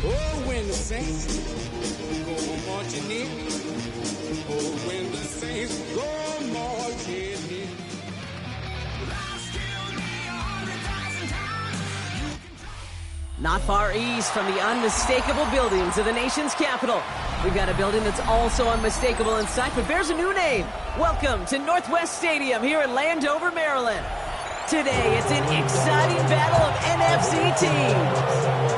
Oh, when the saints go marching in. Oh, when the saints go marching in. Not far east from the unmistakable buildings of the nation's capital, we've got a building that's also unmistakable in sight, but bears a new name. Welcome to Northwest Stadium here in Landover, Maryland. Today, it's an exciting battle of NFC teams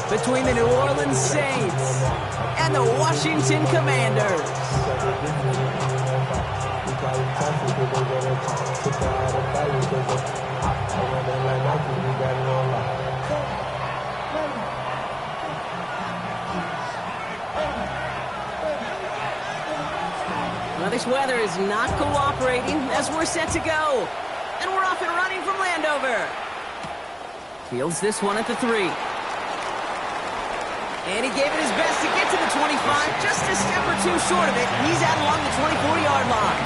between the New Orleans Saints and the Washington Commanders. Well, this weather is not cooperating as we're set to go. And we're off and running from Landover. Fields this one at the 3. And he gave it his best to get to the 25, just a step or two short of it. He's out along the 24-yard line.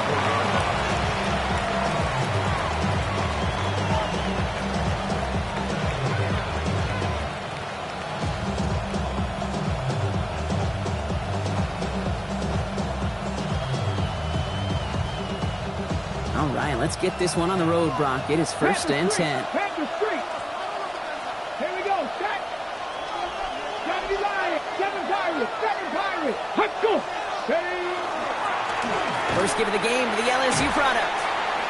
All right, let's get this one on the road, Brock. It is first and 10. Panther Street. Here we go. Set. Johnny Lion. Seven Pirates. Let's go. First give of the game to the LSU product.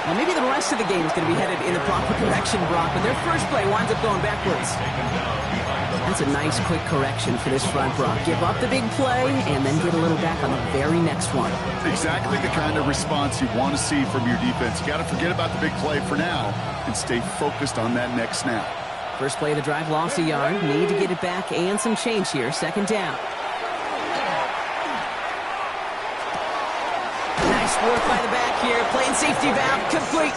Well, maybe the rest of the game is going to be headed in the proper direction, Brock, but their first play winds up going backwards. That's a nice, quick correction for this front, Brock. Give up the big play and then get a little back on the very next one. Exactly the kind of response you want to see from your defense. You got to forget about the big play for now and stay focused on that next snap. First play of the drive, lost a yard. Need to get it back and some change here. Second down. Nice work by the back here. Playing safety valve complete.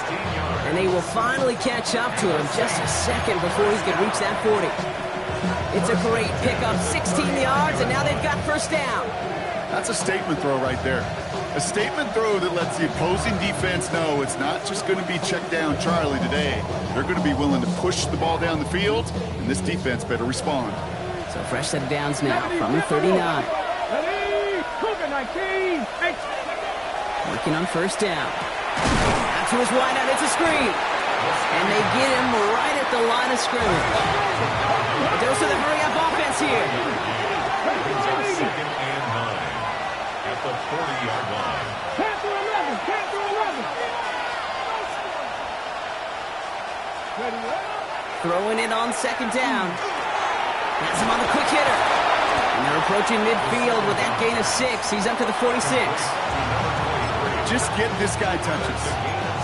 And they will finally catch up to him just a second before he can reach that 40. It's a great pickup, 16 yards, and now they've got first down. That's a statement throw right there. A statement throw that lets the opposing defense know it's not just going to be check down Charlie today. They're going to be willing to push the ball down the field, and this defense better respond. So fresh set of downs now from the 39. Working on first down. Out to his wideout, it's a screen. And they get him right at the line of scrimmage. A dose of the hurry-up offense here. Second and 9 at the 40-yard line. Panther 11. Throwing it on second down. Has him on the quick hitter. And they're approaching midfield with that gain of 6. He's up to the 46. Just get this guy touches.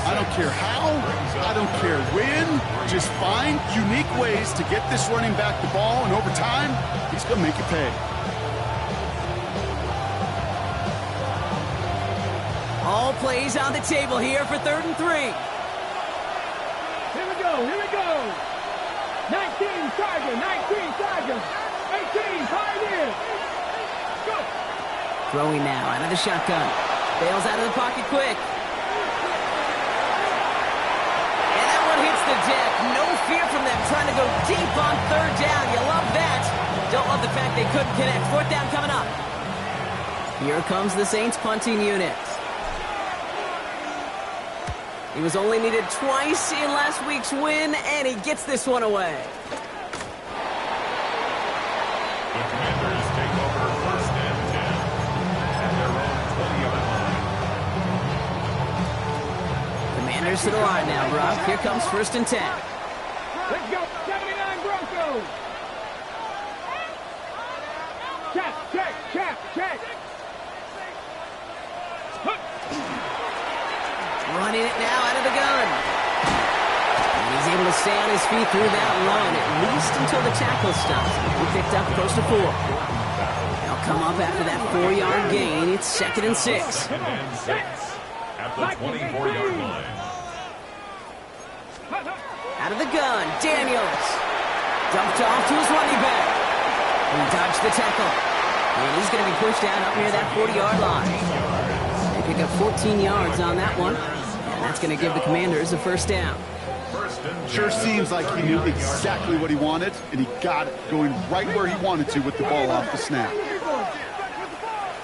I don't care how, I don't care when, just find unique ways to get this running back the ball, and over time, he's going to make you pay. All plays on the table here for 3rd and 3. Here we go. 19 Charger. 18 Pioneer. Go. Throwing now out of the shotgun. Bails out of the pocket quick. The deck, no fear from them, trying to go deep on 3rd down. You love that. Don't love the fact they couldn't connect. 4th down coming up. Here comes the Saints punting unit. He was only needed twice in last week's win, and he gets this one away. The Commanders take over first and 10 at their own 20-yard line. Commanders to the line now, Brock. Here comes first and 10. Let's go. 79 Broncos. Check. Running it now out of the gun. And he's able to stay on his feet through that run, at least until the tackle stops. He picked up close to 4. They'll come up after that 4-yard gain. It's 2nd and 6. 2nd and 6 at the 24-yard line. Out of the gun, Daniels. Dumped off to his running back. He dodged the tackle. And he's going to be pushed out up near that 40-yard line. They pick up 14 yards on that one. And that's going to give the Commanders a first down. First and 10. Sure seems like he knew exactly what he wanted, and he got it, going right where he wanted to with the ball off the snap.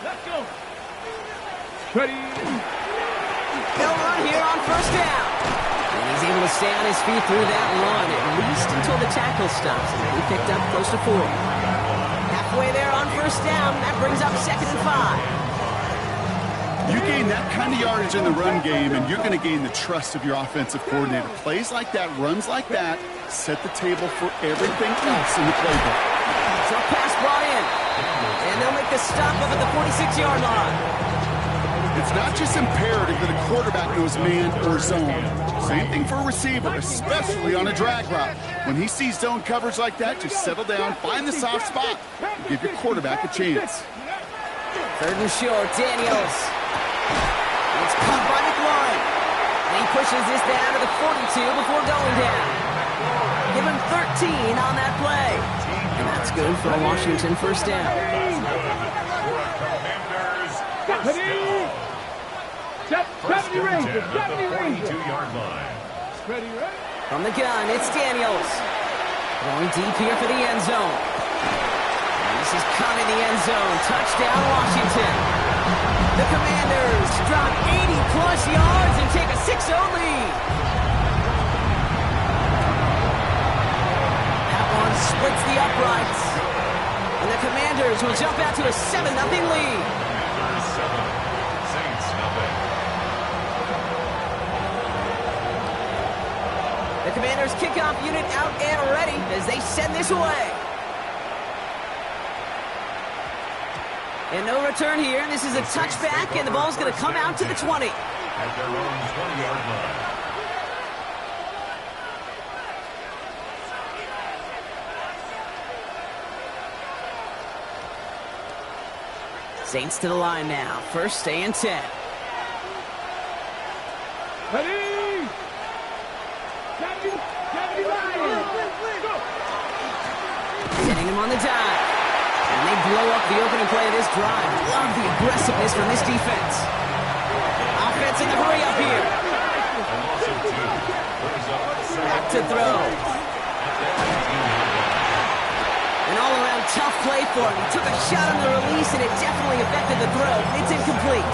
Let's go. Ready. They'll run here on first down. And he's able to stay on his feet through that run, at least until the tackle stops. And he picked up close to 4. Halfway there on first down. That brings up 2nd and 5. You gain that kind of yardage in the run game, and you're going to gain the trust of your offensive coordinator. Plays like that, runs like that, set the table for everything else in the playbook. Short pass brought in. And they'll make the stop up at the 46-yard line. It's not just imperative that a quarterback knows man or zone. Same thing for a receiver, especially on a drag route. When he sees zone coverage like that, just settle down, find the soft spot, and give your quarterback a chance. 3rd and short, Daniels. It's caught by McLaurin. And he pushes this down to the 42 before going down. Give him 13 on that play. And that's good for a Washington first down. First 70 and 10 Rangers. at 70 the Rangers. 42-yard line. Ready, ready. From the gun, it's Daniels. Going deep here for the end zone. And this is caught in the end zone. Touchdown, Washington. The Commanders drop 80-plus yards and take a 6-0 lead. That one splits the uprights. And the Commanders will jump out to a 7-0 lead. Commanders 7, Saints nothing. The Commanders kickoff unit out and ready as they send this away. And no return here. This is a touchback, and the ball's going to come out to the 20. At their own 20-yard line. Saints to the line now. First and 10. Ready. 70 Lions. Go. Setting him on the dive. And they blow up the opening play of this drive. Love the aggressiveness from this defense. Offense in the hurry up here. A loss of 2. Brings up Back to throw. An all-around tough play for him. He took a shot on the release, and it definitely affected the throw. It's incomplete.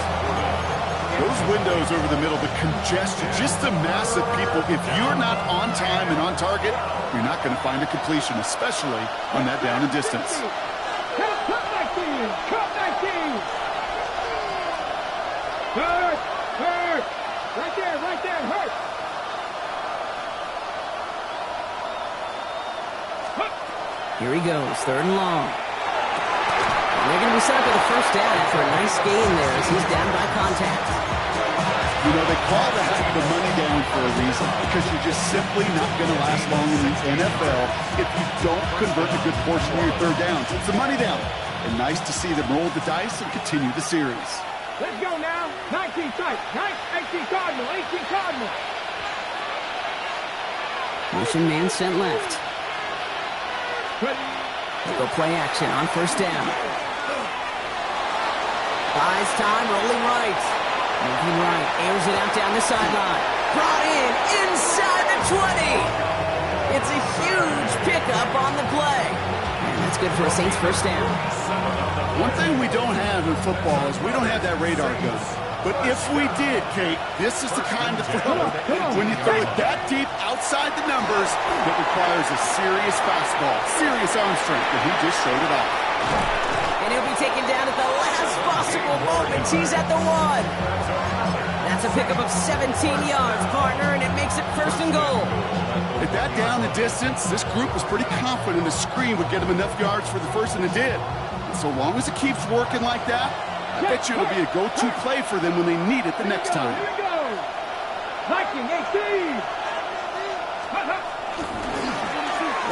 Those windows over the middle, the congestion, just the mass of people. If you're not on time and on target, you're not going to find a completion, especially on that down and distance. Cut 19. Cut 19. Hurt. Hurt. Right there. Right there. Hurt. Here he goes, 3rd and long. And they're going to be set up with a first down after a nice gain there as he's down by contact. You know, they call that the money down for a reason, because you're just simply not going to last long in the NFL if you don't convert a good portion of your 3rd downs. It's the money down. And nice to see them roll the dice and continue the series. Let's go now. 19 strike. 18 Cardinal. 18 Cardinal. Motion man sent left. Ready. They go play action on first down. Buys time, rolling right. Moving right, airs it out down the sideline. Brought in, inside the 20. It's a huge pickup on the play. And that's good for a Saints first down. One thing we don't have in football is we don't have that radar gun. But if we did, Kate, this is the kind of throw, when you throw it that deep outside the numbers, that requires a serious fastball, serious arm strength, and he just showed it off. And he'll be taken down at the last possible moment. He's at the 1. That's a pickup of 17 yards, partner, and it makes it 1st and goal. At that down the distance, this group was pretty confident the screen would get them enough yards for the first, and it did. And so long as it keeps working like that, I bet you it'll be a go-to play for them when they need it the next time. Here we go. Viking 18.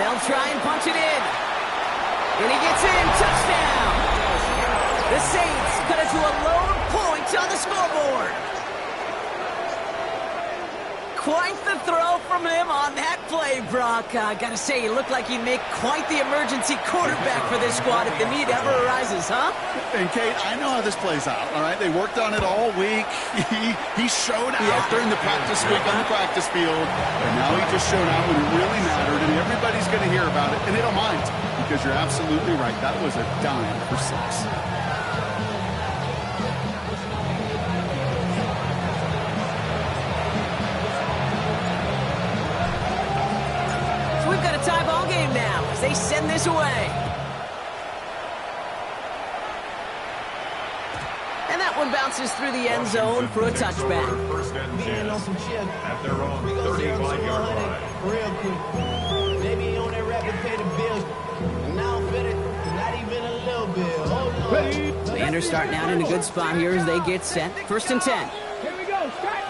They'll try and punch it in. And he gets in. Touchdown. The Saints cut it to a lone point on the scoreboard. quite the throw from him on that play, Brock. Gotta say, he looked like he'd make quite the emergency quarterback for this squad if the need ever arises, huh? And, Kate, I know how this plays out, all right? They worked on it all week. He showed out during the practice week on the practice field, and now he just showed out when it really mattered, and everybody's going to hear about it, and they don't mind, because you're absolutely right. That was a dime for 6. We've got a tie ball game now as they send this away. And that one bounces through the end zone for a touchback. First and 10 at their own 35-yard line. Real quick. Maybe on that rapid pay the bills. And now I'm better, not even a little bit. Hold on. Commanders starting out in a good spot here as they get set. First and 10. Here we go. Set.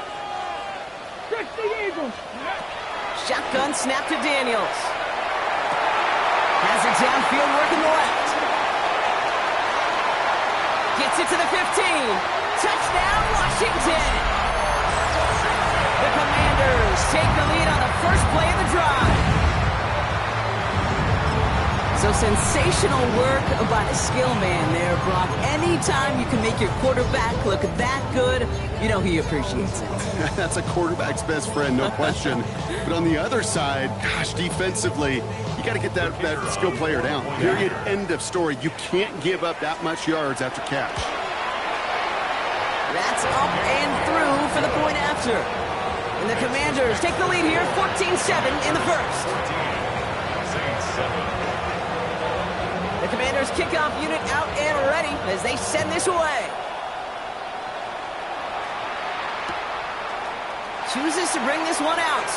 Stretch the Eagles. Shotgun snap to Daniels. Has it downfield working the left. Gets it to the 15. Touchdown, Washington. The Commanders take the lead on the first play of the drive. So sensational work by the skill man there, Brock. Anytime you can make your quarterback look that good, you know he appreciates it. That's a quarterback's best friend, no question. But on the other side, gosh, defensively, you got to get that skill player down. Period, end of story. You can't give up that much yards after catch. That's up and through for the point after. And the Commanders take the lead here, 14-7 in the first. Saints 7. The Commanders kickoff unit out and ready as they send this away. Chooses to bring this one out.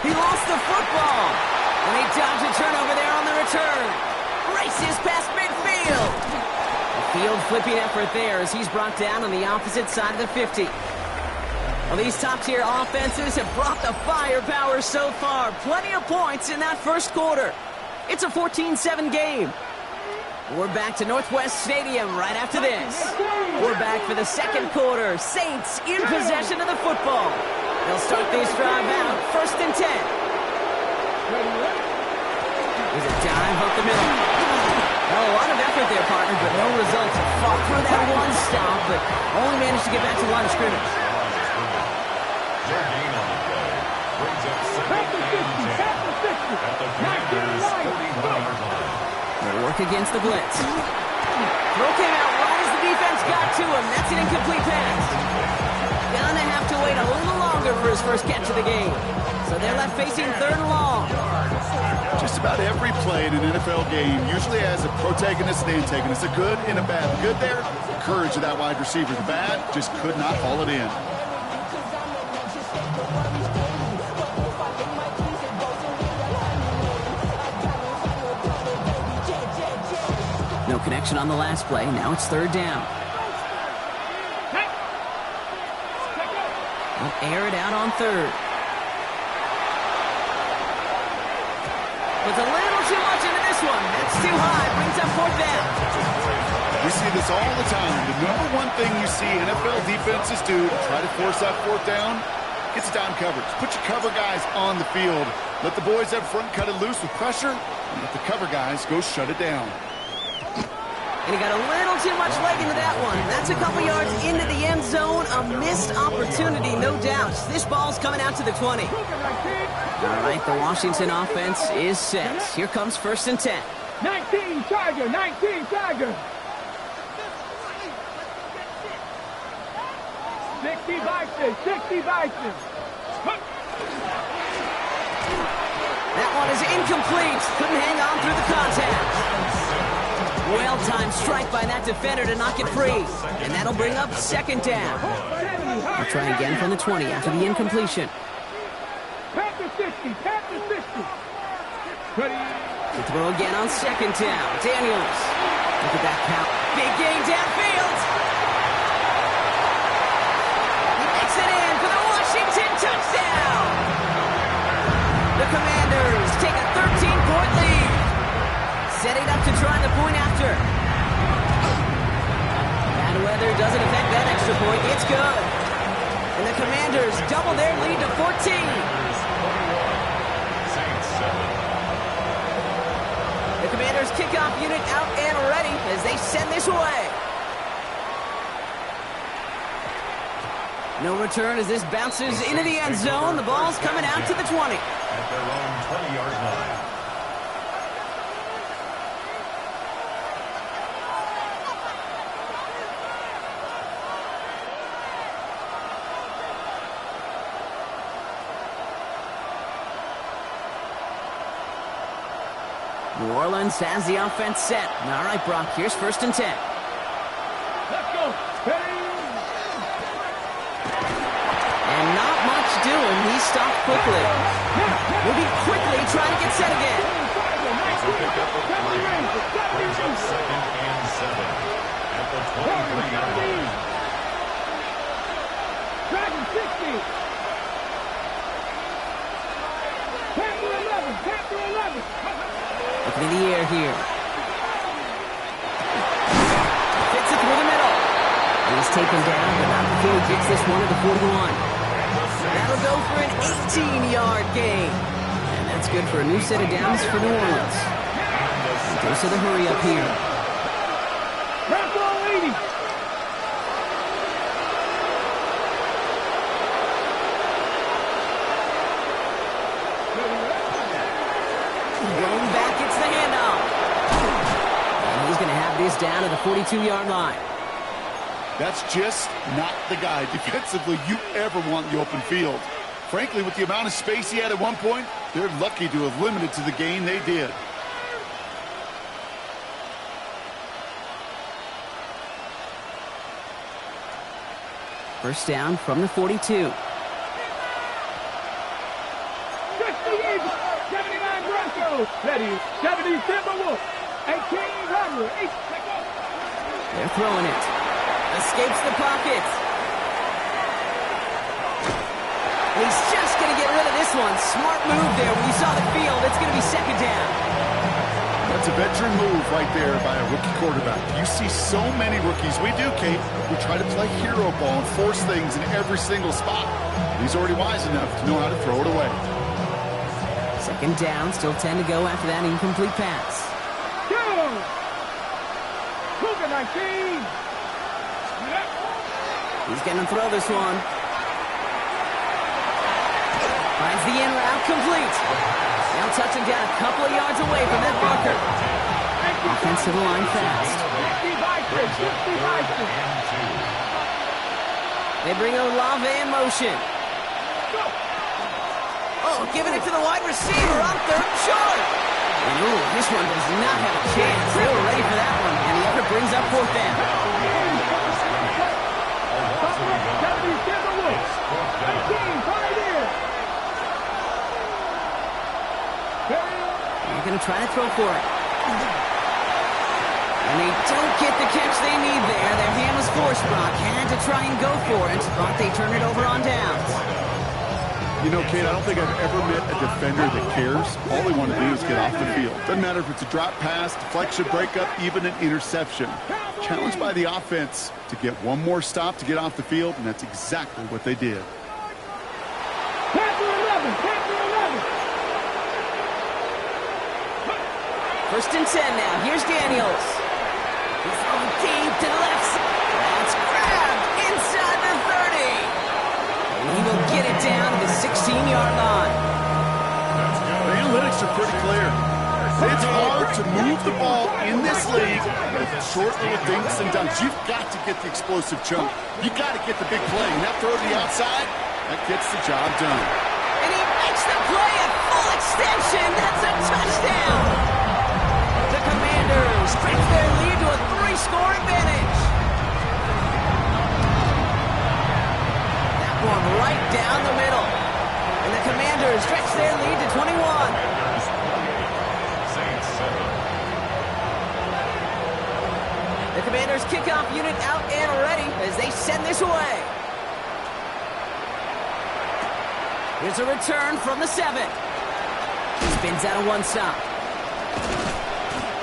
He lost the football. And he dodged a turnover there on the return. Races past midfield. A field flipping effort there as he's brought down on the opposite side of the 50. Well, these top-tier offenses have brought the firepower so far. Plenty of points in that first quarter. It's a 14-7 game. We're back to Northwest Stadium right after this. We're back for the second quarter. Saints in possession of the football. They'll start this drive out. First and 10. There's a dive up the middle. Well, a lot of effort there, partner, but no results. Fought through that one stop, but only managed to get back to the line of scrimmage. Their gain on the play brings up 7th and 10 at the Commanders' 31-yard line. They work against the blitz. Throw came out right as the defense got to him. That's an incomplete pass. Gonna have to wait a little longer for his first catch of the game. So they're left facing third and long. Just about every play in an NFL game usually has a protagonist and antagonist, a good and a bad. The good there, the courage of that wide receiver. The bad, just could not haul it in. No connection on the last play. Now it's third down. They'll air it out on third. Puts a little too much into this one. That's too high. Brings up fourth down. We see this all the time. The number one thing you see NFL defenses do to try to force that fourth down, gets down coverage. Put your cover guys on the field. Let the boys up front cut it loose with pressure, and let the cover guys go shut it down. And he got a little too much leg into that one. That's a couple yards into the end zone. A missed opportunity, no doubt. This ball's coming out to the 20. All right, the Washington offense is set. Here comes first and 10. 19 Tiger, 19 Tiger. 60 Vikings, 60 Vikings. That one is incomplete. Couldn't hang on through the contact. Well-timed strike by that defender to knock it free. And that'll bring up second down. We'll try again from the 20 after the incompletion. Panther 60, Panther 60. To throw again on second down. Daniels. Look at that count. Big gain downfield. He makes it in for the Washington touchdown. The Commanders take a 13-point lead. Setting up to try the point after. Bad weather doesn't affect that extra point. It's good. And the Commanders double their lead to 14. Commanders 21, Saints 7. The Commanders kickoff unit out and ready as they send this away. No return as this bounces into the end zone. The ball's coming out to the 20. At their own 20-yard line. New Orleans has the offense set. All right, Brock, here's 1st and 10. Let's go. Ready? And not much doing. He stopped quickly. Moving quickly, trying to get set again. Brings up 2nd and 7 at the 23-yard line. Dragon 60. Panther 11. Panther 11. Looking in the air here. Fits it through the middle. He's taken down, but not before he gets this one to the 41. That'll go for an 18-yard gain. And that's good for a new set of downs for New Orleans. Goes to the hurry up here. Panther 80. Going back, it's the handoff. And he's going to have this down to the 42-yard line. That's just not the guy defensively you ever want in the open field. Frankly, with the amount of space he had at one point, they're lucky to have limited to the gain they did. First down from the 42. 60 Eagles. 79 Broncos. Ready. 70 Timberwolves. 18 Rebels. They're throwing it. Escapes the pocket. He's just going to get rid of this one. Smart move there. When you saw the field, it's going to be 2nd down. That's a veteran move right there by a rookie quarterback. You see so many rookies, we do, Kate, who try to play hero ball and force things in every single spot. He's already wise enough to know how to throw it away. 2nd down, still 10 to go after that incomplete pass. Go. Cougar 19. He's going to throw this one. Finds the in route complete. Now touching down a couple of yards away from that bunker. Offense to the line fast. They bring Olave in motion. Oh, giving it to the wide receiver on 3rd and short. And ooh, this one does not have a chance. They were ready for that one, and the effort brings up 4th down. They're going to try to throw for it. And they don't get the catch they need there. Their hand was forced, Brock. Had to try and go for it, but they turn it over on downs. You know, Kate, I don't think I've ever met a defender that cares. All they want to do is get off the field. Doesn't matter if it's a drop pass, deflection, breakup, even an interception. Challenged by the offense to get one more stop to get off the field, and that's exactly what they did. Panther 11. Panther 11. 1st and 10 now. Here's Daniels. He's going deep to the left side. That's grabbed inside the 30. And he will get it down to the 16-yard line. The analytics are pretty clear. It's hard to move the ball in this league with short little dinks and dunks. You've got to get the explosive chunk. You've got to get the big play. And that throw to the outside, that gets the job done. And he makes the play a full extension. That's a touchdown. The Commanders stretch their lead to a 3-score advantage. That one right down the middle. And the Commanders stretch their lead to 21. Saints 7. The Commanders kickoff unit out and ready as they send this away. Here's a return from the 7. He spins out of one stop.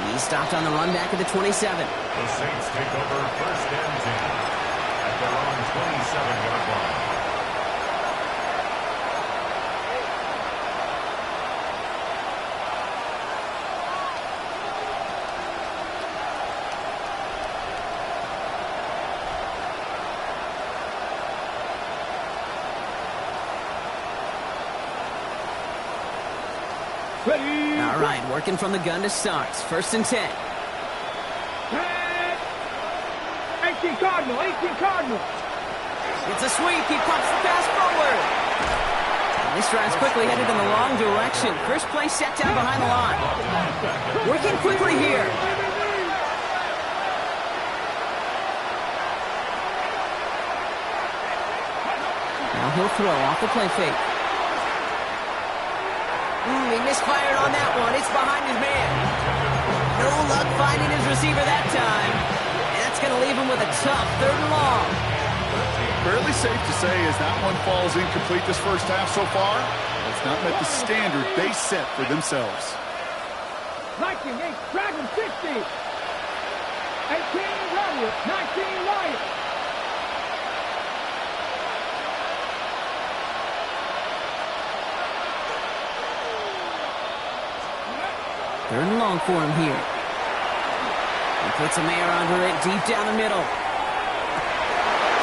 He stopped on the run back at the 27. The Saints take over 1st and 10 at their own 27-yard line. Ready. All right, working from the gun to start. 1st and 10. 18 Cardinal, 18 Cardinal. It's a sweep. He pumps the pass forward. And this drive's quickly headed in the wrong direction. First play set down behind the line. Working quickly here. Now he'll throw off the play fake. He misfired on that one. It's behind his man. No luck finding his receiver that time. And that's going to leave him with a tough 3rd and long. Fairly safe to say as that one falls incomplete this first half so far, it's not met the standard they set for themselves. Viking 8, Dragon 60. 18 Rebel, 19 Lion. Third and long for him here. He puts a Mayer under it deep down the middle.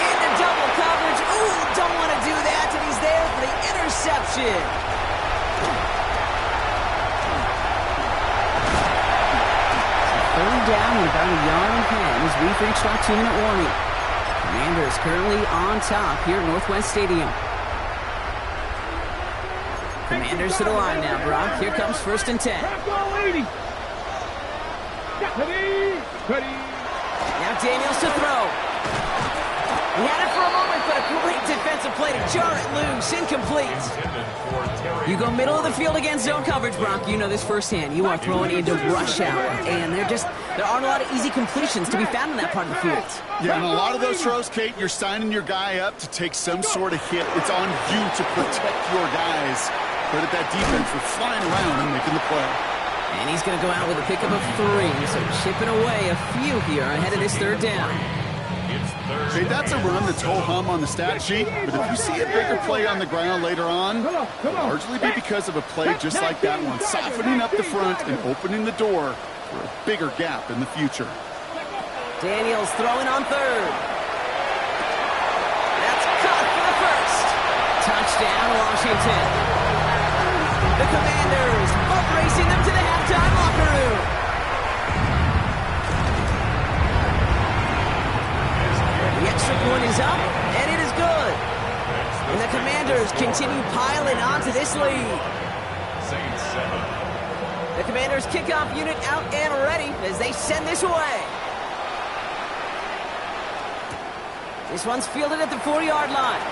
Into double coverage. Ooh, don't want to do that, and he's there for the interception. Third down and about a yard ahead as we've reached our 2-minute warning. Commanders currently on top here at Northwest Stadium. Commanders to the line now, Brock. Here comes 1st and 10. Ready. Ready. Now Daniels to throw. He had it for a moment, but a great defensive play to jar it loose. Incomplete. You go middle of the field against zone coverage, Brock. You know this firsthand. You are throwing into rush hour, and there aren't a lot of easy completions to be found in that part of the field. Yeah, and a lot of those throws, Kate, you're signing your guy up to take some sort of hit. It's on you to protect your guys. Credit that defense for flying around and making the play. And he's going to go out with a pickup of 3, so chipping away a few here ahead of this 3rd down. Hey, that's a run that's ho-hum on the stat sheet, but if you see a bigger play on the ground later on, it'll largely be because of a play just like that one, softening up the front and opening the door for a bigger gap in the future. Daniels throwing on 3rd. That's caught for the 1st. Touchdown, Washington. The Commanders boat racing them to the halftime locker room. The extra point is up, and it is good. And the Commanders continue piling onto this lead. The Commanders kickoff unit out and ready as they send this away. This one's fielded at the 4-yard line.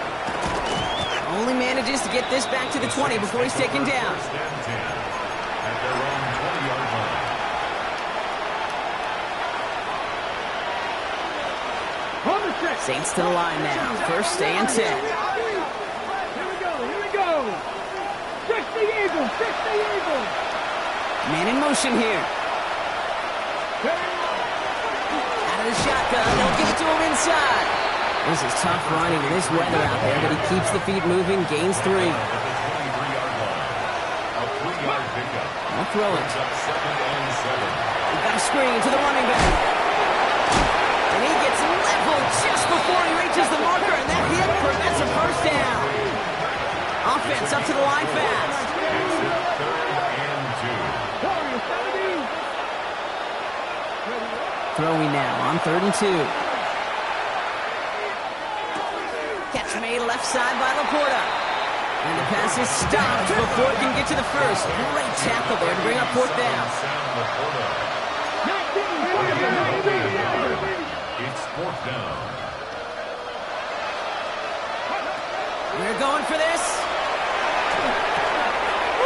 Only manages to get this back to the 20 before he's taken down. Saints to the line now. 1st and 10. Here we go. 60 Eagles. Man in motion here. Out of the shotgun. They'll give it to him inside. This is tough running in this weather out there, but he keeps the feet moving, gains 3. I'll throw it. We've got a screen to the running back. And he gets leveled just before he reaches the marker, and that hit prevents a 1st down. Offense up to the line fast. Throwing now on 3rd and 2. Catch made left side by Laporta. And the pass is stopped before it can get to the 1st. Great tackle there to bring up 4th down. It's 4th down. We're going for this.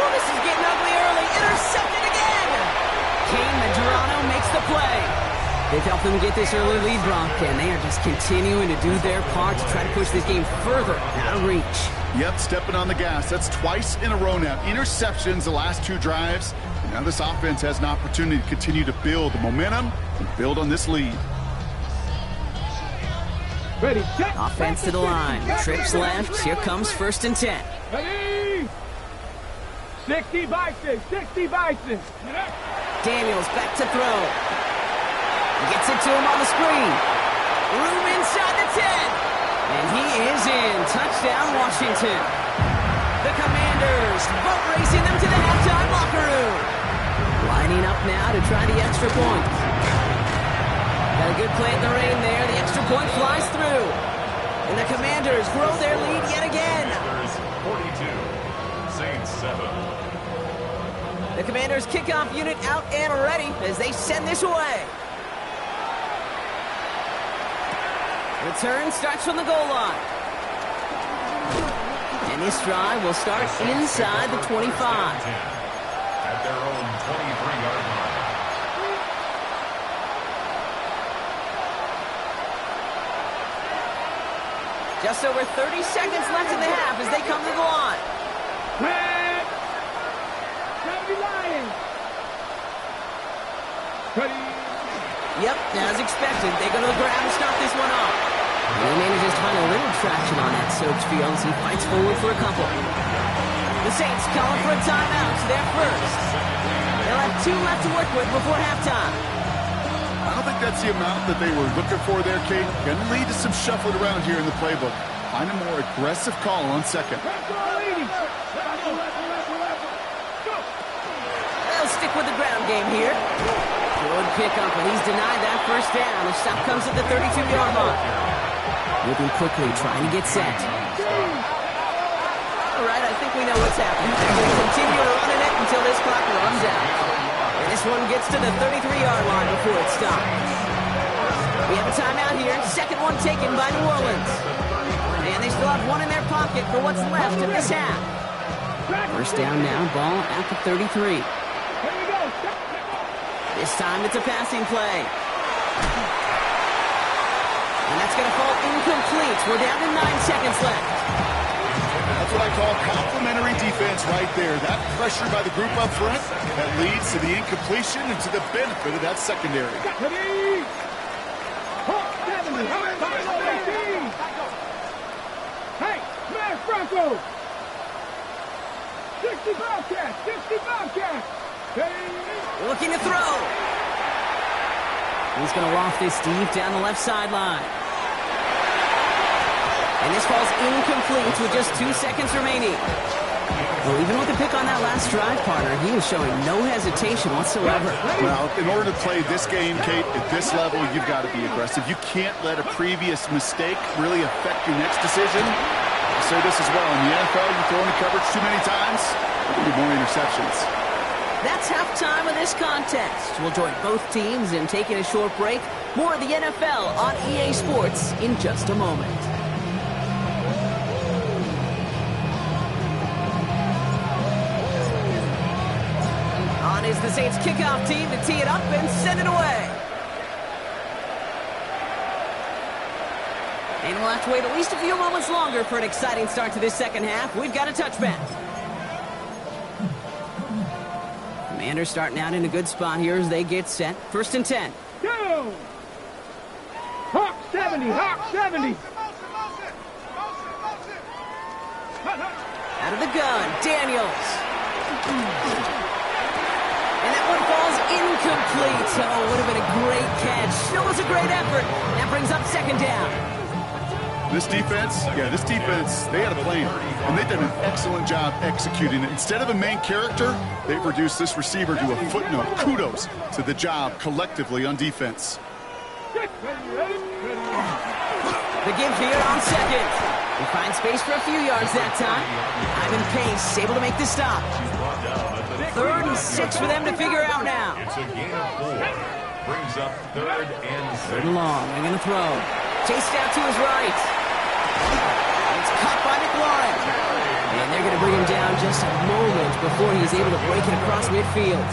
Oh, this is getting ugly early. Intercepted again. Kane Medrano makes the play. They've helped them get this early lead, Brock, and they are just continuing to do their part to try to push this game further out of reach. Yep, stepping on the gas. That's twice in a row now. Interceptions the last 2 drives. And now this offense has an opportunity to continue to build the momentum and build on this lead. Ready, check. Offense to the line. Trips left. Here comes 1st and 10. Ready. 60 Bison. Daniels back to throw. Gets it to him on the screen. Room inside the 10. And he is in. Touchdown, Washington. The Commanders boat racing them to the halftime locker room. Lining up now to try the extra point. Got a good play in the rain there. The extra point flies through. And the Commanders grow their lead yet again. Commanders 42, Saints 7. The Commanders kickoff unit out and ready as they send this away. Return starts from the goal line. And this drive will start inside the 25. At their own 23-yard line. Just over 30 seconds left in the half as they come to the line. Red. 70 Lions. Ready. Yep, as expected, they go to the ground and start this one off. And he manages to find a little traction on that soaked field as he fights forward for a couple. The Saints calling for a timeout, so they're first. They'll have 2 left to work with before halftime. I don't think that's the amount that they were looking for there, Kate. Going to lead to some shuffling around here in the playbook. Find a more aggressive call on second. They'll stick with the ground game here. Good pickup, and he's denied that first down. The stop comes at the 32-yard line. Moving quickly, trying to get set. All right, I think we know what's happening. We'll continue running it until this clock runs out. And this one gets to the 33-yard line before it stops. We have a timeout here. Second one taken by New Orleans. And they still have one in their pocket for what's left of this half. First down now, ball at the 33. This time it's a passing play. And that's going to fall incomplete. We're down to 9 seconds left. That's what I call complimentary defense right there. That pressure by the group up front, that leads to the incompletion and to the benefit of that secondary. Ready. 70. Hey, Smash Broncos. 60 Bobcats. 60 Bobcats. Looking to throw. He's going to loft this deep down the left sideline. And this falls incomplete with just 2 seconds remaining. Well, even with the pick on that last drive, partner, he is showing no hesitation whatsoever. Well, in order to play this game, Kate, at this level, you've got to be aggressive. You can't let a previous mistake really affect your next decision. I'll say this as well. In the NFL, you throw into coverage too many times, there'll be more interceptions. That's halftime of this contest. We'll join both teams in taking a short break. More of the NFL on EA Sports in just a moment. On is the Saints kickoff team to tee it up and send it away. And we'll have to wait at least a few moments longer for an exciting start to this second half. We've got a touchback. Commanders starting out in a good spot here as they get set. First and 10. Go! Hawk 70, Hawk 70. Out of the gun, Daniels. And that one falls incomplete. Oh, would have been a great catch. Still was a great effort. That brings up second down. This defense, they had a plan, and they've done an excellent job executing it. Instead of a main character, they've reduced this receiver to a footnote. Kudos to the job collectively on defense. The give here on second. They find space for a few yards that time. Ivan Pace able to make the stop. 3rd and 6 for them to figure out now. It's a gain of 4. Brings up 3rd and 6. Third and long. They're going to throw. Chased out to his right. It's caught by McLaurin. And they're going to bring him down just a moment before he's able to break it across midfield.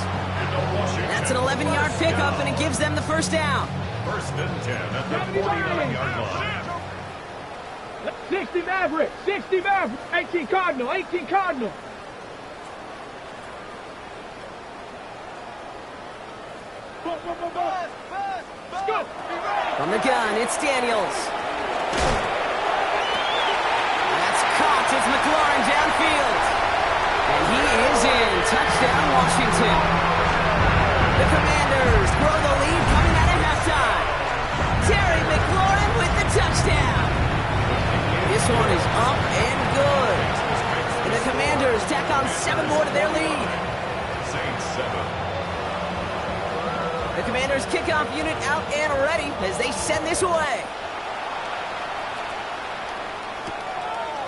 That's an 11-yard pickup, and it gives them the first down. First and 10 at the 49-yard line. 60 Maverick, 60 Maverick, 18 Cardinal, 18 Cardinal. Go. From the gun, it's Daniels. That's caught. It's McLaurin downfield. And he is in. Touchdown, Washington. The Commanders grow the lead coming out of halftime. Terry McLaurin with the touchdown. This one is up and good. And the Commanders tack on 7 more to their lead. Saints 7. Commanders kickoff unit out and ready as they send this away.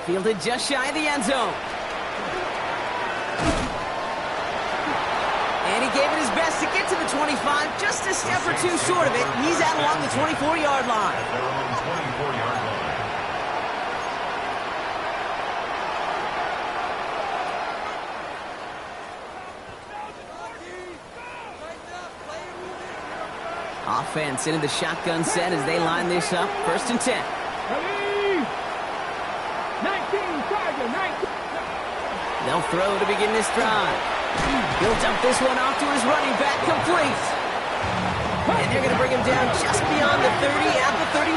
Fielded just shy of the end zone. And he gave it his best to get to the 25, just a step or two short of it. He's out along the 24-yard line. At their own 24-yard line. Offense into the shotgun set as they line this up. 1st and 10. Ready? 19, Tiger, 19. They'll throw to begin this drive. He'll dump this one off to his running back, complete. And they're going to bring him down just beyond the 30 at the 31.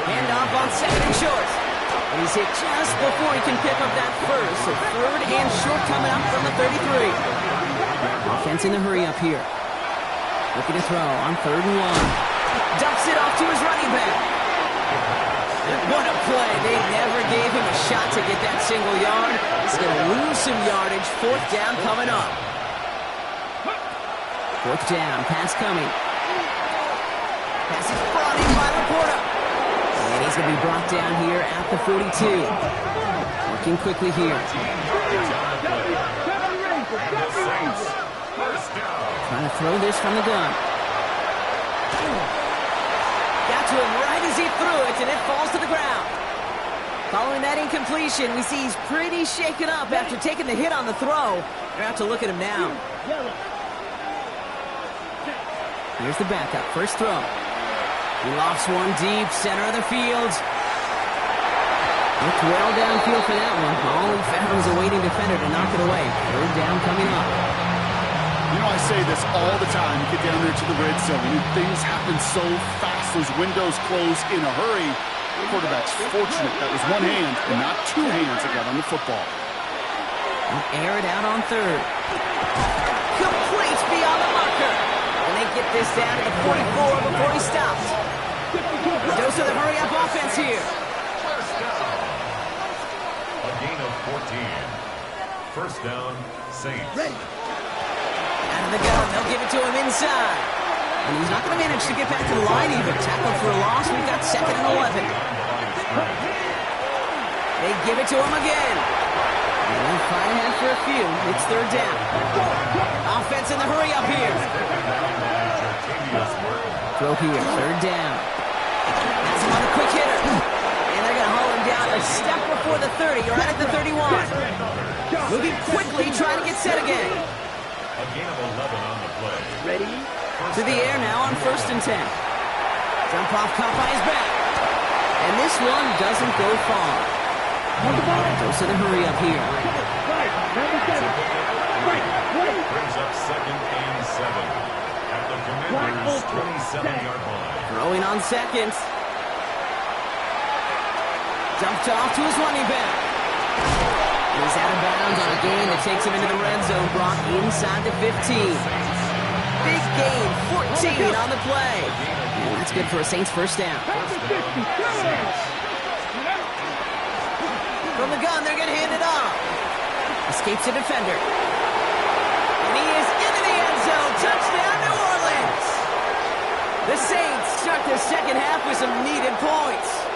Handoff on 2nd and short. And he's hit just before he can pick up that first. So 3rd and short coming up from the 33. Offense in the hurry up here. Looking to throw on 3rd and 1. Dumps it off to his running back. What a play. They never gave him a shot to get that single yard. He's going to lose some yardage. 4th down coming up. 4th down. Pass coming. Pass is brought in by Laporta. And he's going to be brought down here at the 42. Working quickly here. Trying to throw this from the gun. Got to him right as he threw it, and it falls to the ground. Following that incompletion, we see he's pretty shaken up after taking the hit on the throw. They're out to look at him now. Here's the backup. First throw. He lofts one deep, center of the field. Looked well downfield for that one. All he found was a waiting defender to knock it away. 3rd down coming up. You know, I say this all the time. You get down there to the red zone, and things happen so fast. Those windows close in a hurry. The quarterback's fortunate that was one hand and not two hands that got on the football. Air it out on 3rd. Complete beyond the marker. And they get this down to the 44 before he stopped. Dose of the hurry-up offense here. First down. A gain of 14. First down, Saints. Ready. Out of the gun, they'll give it to him inside. And he's not going to manage to get back to the line even. Tackled for a loss, we've got 2nd and 11. They give it to him again. And they'll fight ahead for a few. It's 3rd down. Offense in the hurry up here. Throw here, 3rd down. That's him on a quick hitter. And they're going to haul him down a step before the 30, or right at the 31. Moving quickly, trying to get set again. A gain of 11 on the play. Ready? To the air now on 1st and 10. Jump off caught by his back. And this one doesn't go far. Dose in a hurry up here. Brings up 2nd and 7. At the Commanders' 27-yard line. Throwing on 2nd. Dumped off to his running back. He's out of bounds on a gain that takes him into the red zone, brought inside the 15. Big gain, 14 on the play. And that's good for a Saints 1st down. From the gun, they're going to hand it off. Escapes a defender. And he is into the end zone. Touchdown, New Orleans. The Saints start the 2nd half with some needed points.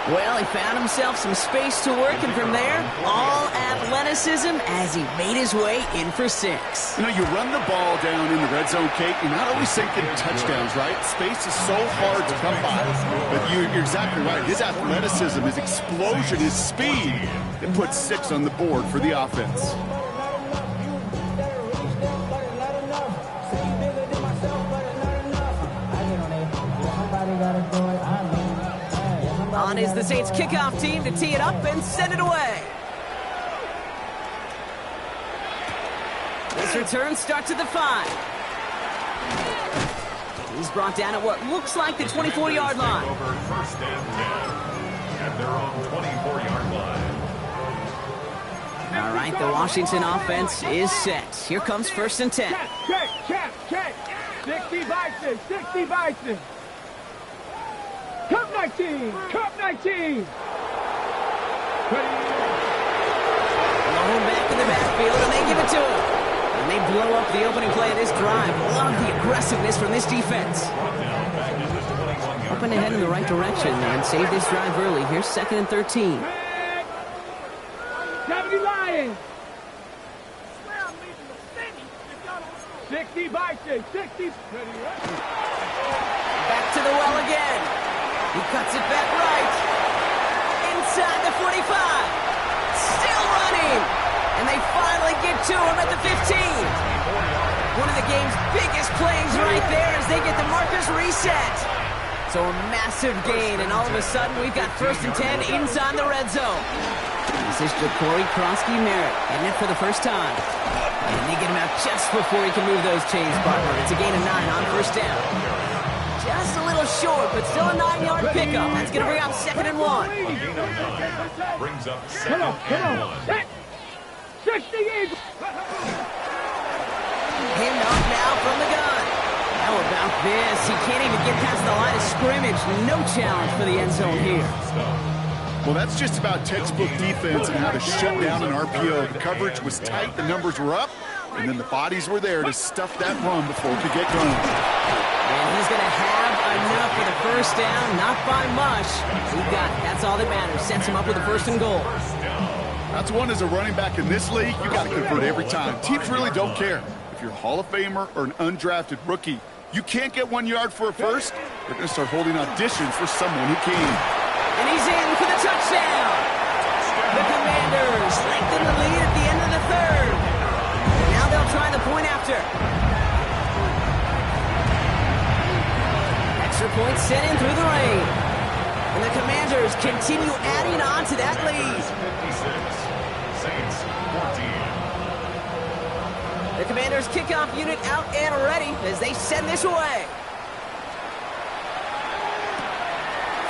Well, he found himself some space to work, and from there, all athleticism as he made his way in for 6. You know, you run the ball down in the red zone, Kate, you're not always thinking touchdowns, right? Space is so hard to come by. But you're exactly right. His athleticism, his explosion, his speed, it puts 6 on the board for the offense. On is the Saints kickoff team to tee it up and send it away. This return starts at the 5. He's brought down at what looks like the 24-yard line. Over 1st and 10. At their own 24-yard line. All right, the Washington offense is set. Here comes 1st and 10. Check. 60 Bison. Cup 19. Lone back blow up the opening play of this drive. Love the aggressiveness from this defense. Up and ahead in the right direction and save this drive early. Here's 2nd and 13. 70 Lions. 60 Vikings. 60. Back to the well again. He cuts it back right. Inside the 45. Still running. And they finally get to him at the 15. One of the game's biggest plays right there as they get the markers reset. So a massive gain, and all of a sudden we've got 1st and 10 inside the red zone. This is Jacory Krosky-Merritt getting it for the first time. And they get him out just before he can move those chains, partner. It's a gain of 9 on 1st down. Just a little short, but still a 9-yard pickup. That's going to bring up 2nd and 1. Brings up 2nd and 1. 60 Eagles. Hand off now from the gun. How about this? He can't even get past the line of scrimmage. No challenge for the end zone here. Well, that's just about textbook defense and how to shut down an RPO. The coverage was tight, the numbers were up, and then the bodies were there to stuff that run before it could get going. And he's going to have enough for the 1st down, not by much. He got it. That's all that matters. Sets him up with a 1st and goal. That's one as a running back in this league, you got to convert every time. Teams really don't care. If you're a Hall of Famer or an undrafted rookie, you can't get 1 yard for a first, they're going to start holding auditions for someone who can. And he's in for the touchdown. The Commanders lengthen the lead at the end of the 3rd. Now they'll try the point after. Extra point sent in through the rain. And the Commanders continue adding on to that lead. 56. Saints 14. The Commanders' kickoff unit out and ready as they send this away.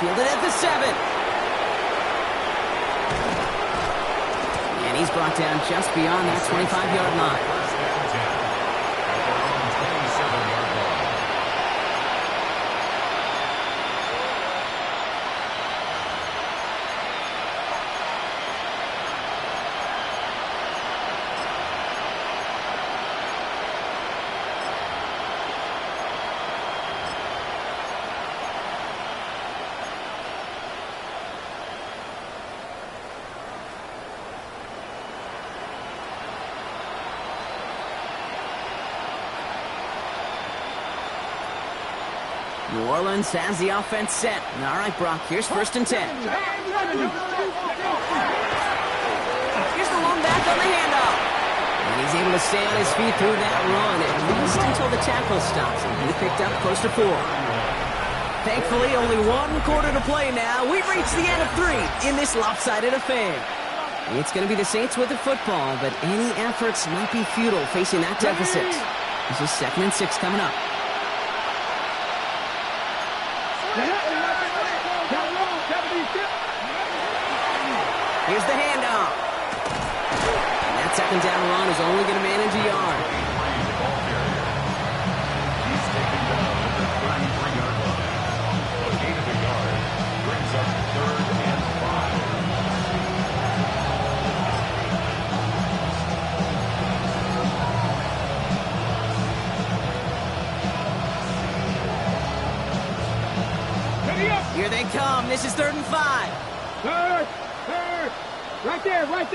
Fielded at the 7. And he's brought down just beyond that 25-yard line. New Orleans has the offense set. All right, Brock, here's 1st and 10. Here's the long back on the handoff. And he's able to stay on his feet through that run, at least until the tackle stops. And he picked up close to 4. Thankfully, only 1 quarter to play now. We've reached the end of 3 in this lopsided affair. It's going to be the Saints with the football, but any efforts might be futile facing that deficit. This is 2nd and 6 coming up. Here's the handoff. And that 2nd down run is only going to manage a yard. He's taken down at the 33-yard line. A gain of a yard brings up 3rd and 5. Here they come. This is 3rd and 5. Third. Right there. Ready.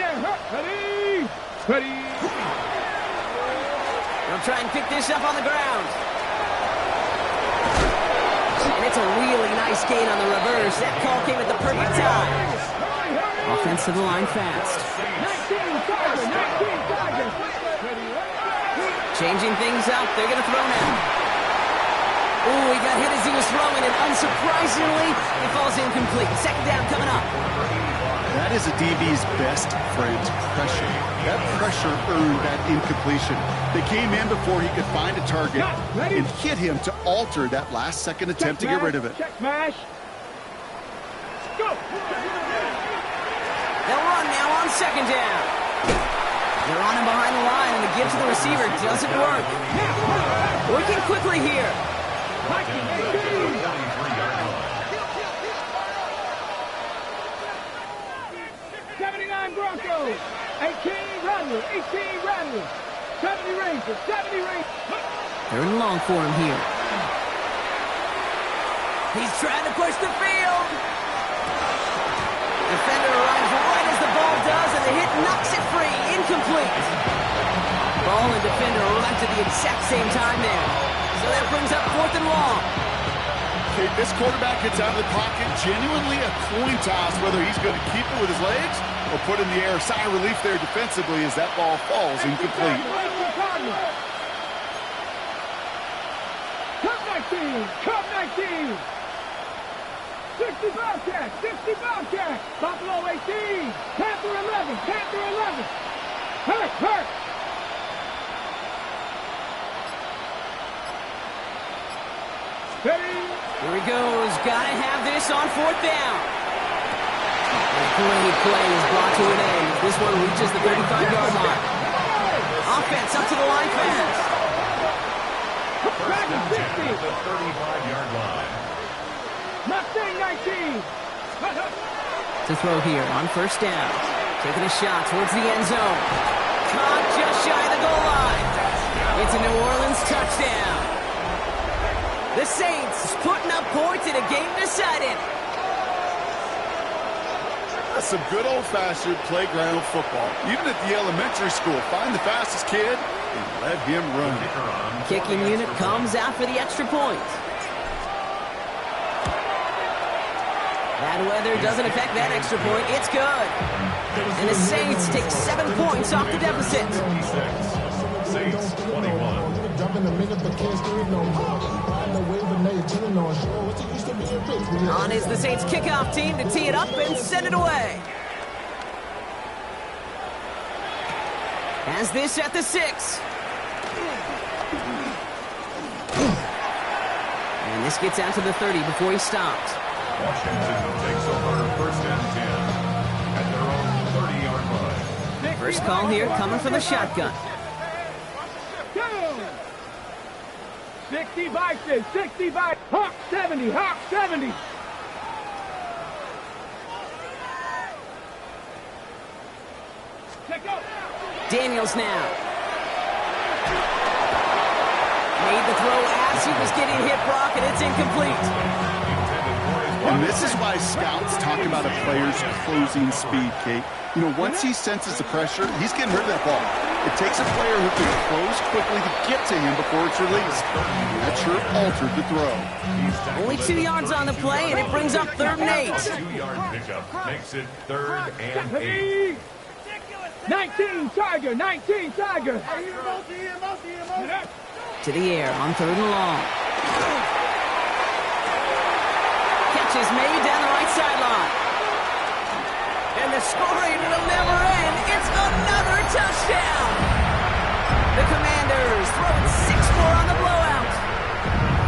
They'll try and pick this up on the ground. And it's a really nice gain on the reverse. That call came at the perfect time. Offensive line fast. 19 Changing things up. They're going to throw now. Ooh, he got hit as he was throwing, and unsurprisingly, it falls incomplete. 2nd down coming up. That is a DB's best friend, pressure. That pressure earned that incompletion. They came in before he could find a target and hit him to alter that last-second attempt to get rid of it. Check smash. Go. They'll run now on 2nd down. They're on him behind the line, and the give to the receiver doesn't work. Working quickly here. 79 Broncos. 18 Rattler. 70 Rangers, 70 Rangers. Third and long for him here. He's trying to push the field. Defender arrives right as the ball does, and the hit knocks it free. Incomplete. Ball and defender left at the exact same time there. So that brings up 4th and long. Okay, this quarterback gets out of the pocket, genuinely a coin toss whether he's going to keep it with his legs or put in the air. Sigh of relief there defensively as that ball falls incomplete. Cup 19, Cup 19. 60 Bobcats, 60 Bobcats. Buffalo 18, Panther 11, Panther 11. Hurt. Ready? Here he goes. Gotta have this on 4th down. A great play is brought to an end. This one reaches the 35-yard line. Offense up to the line fast. First and 10 at the 35-yard line. Mustang 19. To throw here on 1st down. Taking a shot towards the end zone. Caught just shy of the goal line. It's a New Orleans touchdown. The Saints putting up points in a game decided. That's some good old-fashioned playground football. Even at the elementary school, find the fastest kid and let him run. Kicking unit comes out for the extra point. Bad weather doesn't affect that extra point. It's good. And the Saints take 7 points off the deficit. Saints 21. On is the Saints kickoff team to tee it up and send it away. Has this at the 6. And this gets out to the 30 before he stops. Washington takes over 1st and 10 at their own 30-yard line. First call here coming from the shotgun. 60 Vikings, 60 Vikings. Hawk 70, Hawk 70. Check out. Daniels now. Made the throw as he was getting hit, Brock, and it's incomplete. And this is why scouts talk about a player's closing speed, Kate. You know, once he senses the pressure, he's getting rid of that ball. It takes a player who can close quickly to get to him before it's released. That sure altered the throw. Only 2 yards on the play, and it brings up 3rd and 8. 2-yard pickup makes it 3rd and 8. 19 Tiger, 19 Tiger. To the air on 3rd and long. Catch is made down the right sideline. And the scoring will never end. It's another touchdown. The Commanders throwing 6-4 on the blowout.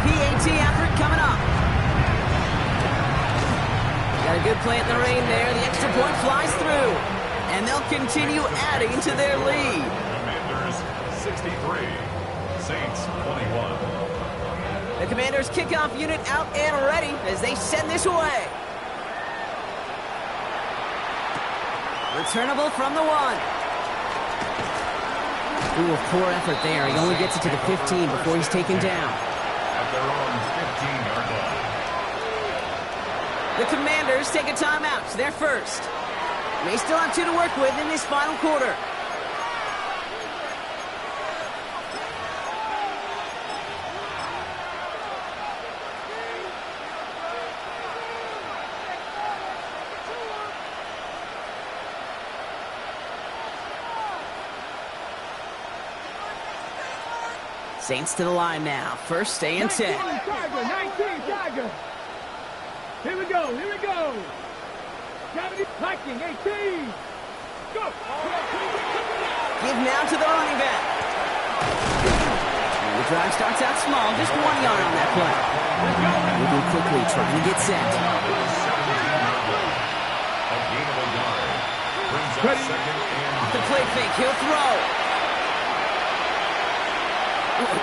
PAT effort coming up. Got a good play in the rain there. The extra point flies through. And they'll continue adding to their lead. Commanders 63, Saints 21. The Commanders kickoff unit out and ready as they send this away. Returnable from the 1. Ooh, a poor effort there. He only gets it to the 15 before he's taken down. At their own 15-yard line. The Commanders take a timeout. They're first. They still have 2 to work with in this final quarter. Saints to the line now. First and 10. 19 Tiger. Here we go, here we go. Viking 18. Go. Give now to the running back. And the drive starts out small, just 1 yard on that play. Moving quickly, trying to get set. Off the play fake, he'll throw.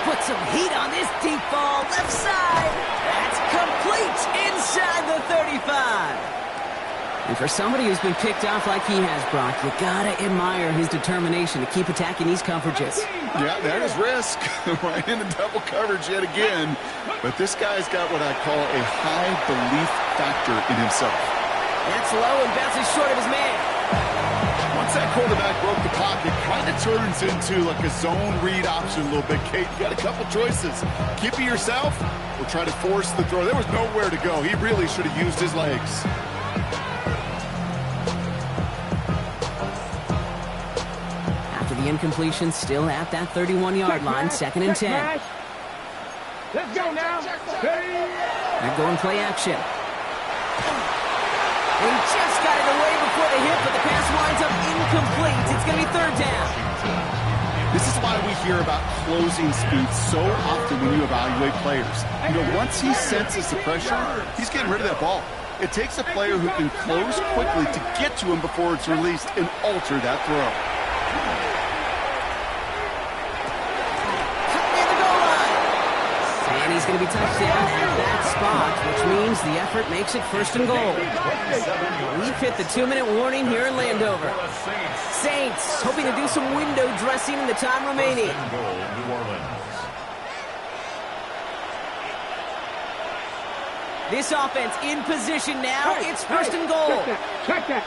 Put some heat on this deep ball, left side. That's complete inside the 35. And for somebody who's been picked off like he has, Brock, you gotta admire his determination to keep attacking these coverages. Yeah, that is risk. Right into double coverage yet again. But this guy's got what I call a high belief factor in himself. That's low and bounces short of his man. Once that quarterback broke the pocket, kind of turns into like a zone read option a little bit. Kate, you got a couple choices. Keep it yourself or try to force the throw. There was nowhere to go. He really should have used his legs. After the incompletion, still at that 31-yard line, 2nd and 10. Let's go now. They're going play action. He just got it away before the hit, but the pass winds up incomplete. It's going to be 3rd down. This is why we hear about closing speed so often when you evaluate players. You know, once he senses the pressure, he's getting rid of that ball. It takes a player who can close quickly to get to him before it's released and alter that throw. He's going to be touched down at that spot, which means the effort makes it 1st and goal. We've hit the 2-minute warning here in Landover. Saints hoping to do some window dressing in the time remaining. This offense in position now. It's 1st and goal. Check that.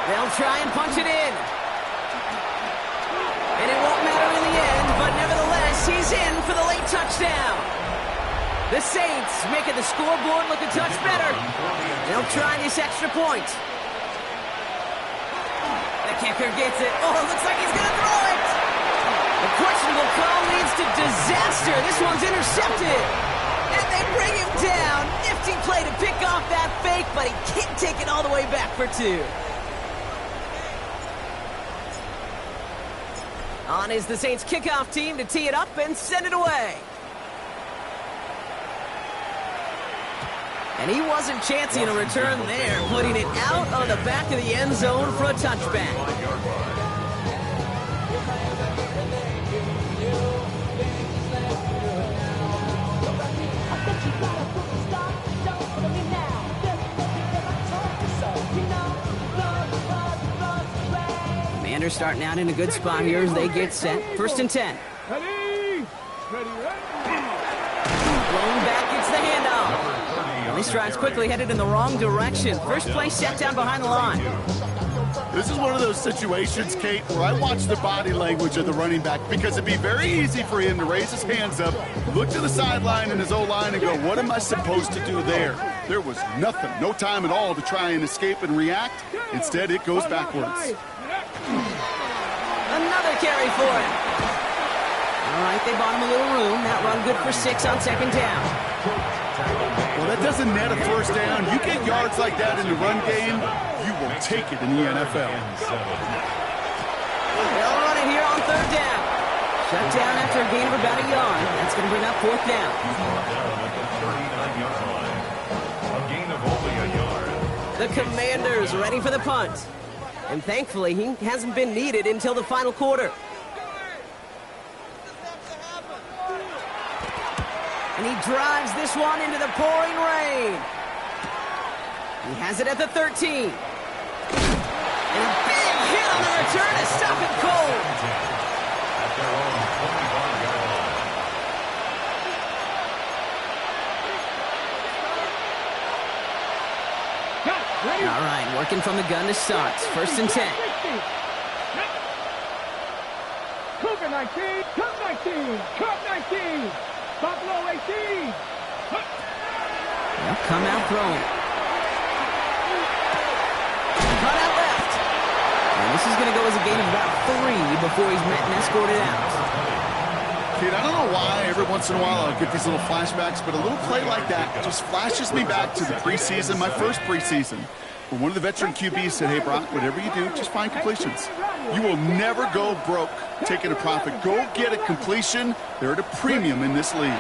They'll try and punch it in. And it won't matter in the end, but nevertheless, he's in for the late touchdown. The Saints making the scoreboard look a touch better. They'll try this extra point. The kicker gets it. Oh, it looks like he's going to throw it. The questionable call leads to disaster. This one's intercepted. And they bring him down. Nifty play to pick off that fake, but he can't take it all the way back for 2. On is the Saints kickoff team to tee it up and send it away. And he wasn't chancing a return there, putting it out on the back of the end zone for a touchback. Commanders starting out in a good spot here as they get set. 1st and 10. Ready. Blown back, gets the handoff. Well, he strides quickly, headed in the wrong direction. First play set down behind the line. This is one of those situations, Kate, where I watch the body language of the running back because it'd be very easy for him to raise his hands up, look to the sideline in his O-line and go, what am I supposed to do there? There was nothing, no time at all to try and escape and react. Instead, it goes backwards. Another carry for him. All right, they bought him a little room. That run good for 6 on 2nd down. Well, that doesn't net a 1st down. You get yards like that in the run game, you will take it in the NFL. They'll run it here on 3rd down. Shut down after a gain of about a yard. That's going to bring up 4th down. A gain of only a yard. The Commanders ready for the punt. And thankfully, he hasn't been needed until the final quarter. And he drives this one into the pouring rain. He has it at the 13. And a big hit on the return to stop it cold. At their own 25-yard line. All right, working from the gun to start. 1st and 10. Cougar 19, Cub 19, Cub 19, Buffalo 18. They'll come out throwing. Cut out left. And this is going to go as a gain of about 3 before he's met and escorted out. Kid, I don't know why every once in a while I'll get these little flashbacks, but a little play like that just flashes me back to the preseason, my first preseason, where one of the veteran QBs said, hey, Brock, whatever you do, just find completions. You will never go broke taking a profit. Go get a completion. They're at a premium in this league.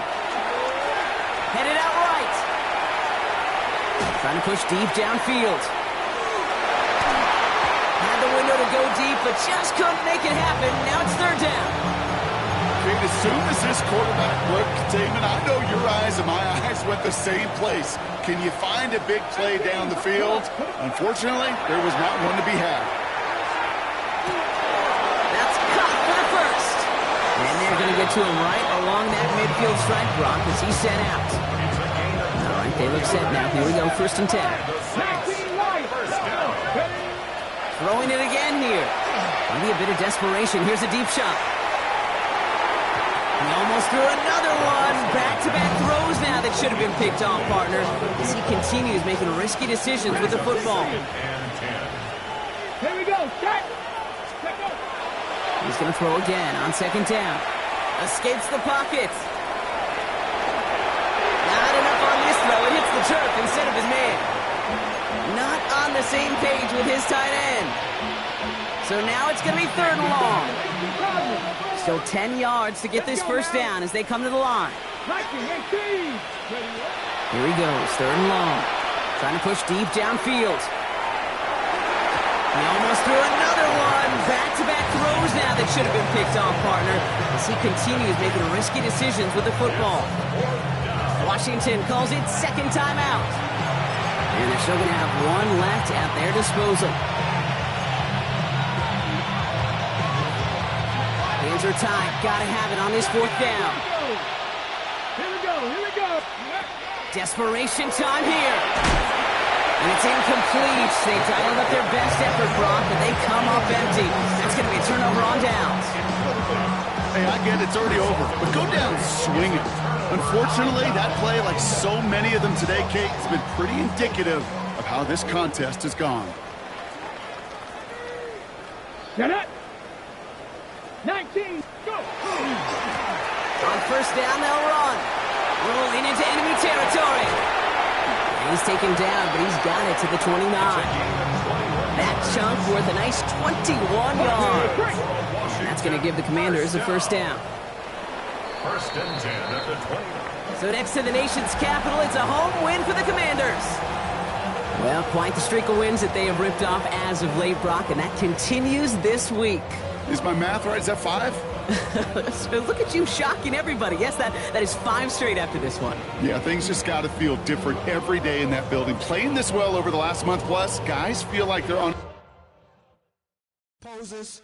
Headed out right. Trying to push deep downfield. Had the window to go deep, but just couldn't make it happen. Now it's 3rd down. Kate, as soon as this quarterback broke containment, I know your eyes and my eyes went the same place. Can you find a big play down the field? Unfortunately, there was not one to be had. That's caught for the first. And they're going to get to him right along that midfield stripe, Brock, as he's set out. All right, they look set now. Here we go, 1st and 10. Throwing it again here. Maybe a bit of desperation. Here's a deep shot. He almost threw another one. Back-to-back throws now that should have been picked off, partner, as he continues making risky decisions with the football. Here we go. Set. He's going to throw again on 2nd down. Escapes the pocket. Not enough on this throw. It hits the turf instead of his man. Not on the same page with his tight end. So now it's going to be 3rd and long. Still 10 yards to get this 1st down as they come to the line. Here he goes, 3rd and long. Trying to push deep downfield. He almost threw another one. Back-to-back throws now that should have been picked off, partner, as he continues making risky decisions with the football. Washington calls it 2nd timeout. And they're still going to have one left at their disposal. Hands are tied. Got to have it on this 4th down. Here we go. Desperation time here. And it's incomplete. They dialed up their best effort, Brock, but they come up empty. That's going to be a turnover on downs. Hey, I get it. It's already over. But go down swinging. Unfortunately, that play, like so many of them today, Kate, has been pretty indicative of how this contest has gone. Set up. 19. Go. On 1st down, they'll run. Rolling into enemy territory. He's taken down, but he's got it to the 29. That chunk worth a nice 21 yards. And that's going to give the Commanders a 1st down. 1st and 10 at the 20. So next to the nation's capital, it's a home win for the Commanders. Well, quite the streak of wins that they have ripped off as of late, Brock, and that continues this week. Is my math right? Is that 5? So look at you shocking everybody. Yes, that is 5 straight after this one. Yeah, things just got to feel different every day in that building. Playing this well over the last month plus, guys feel like they're on poses.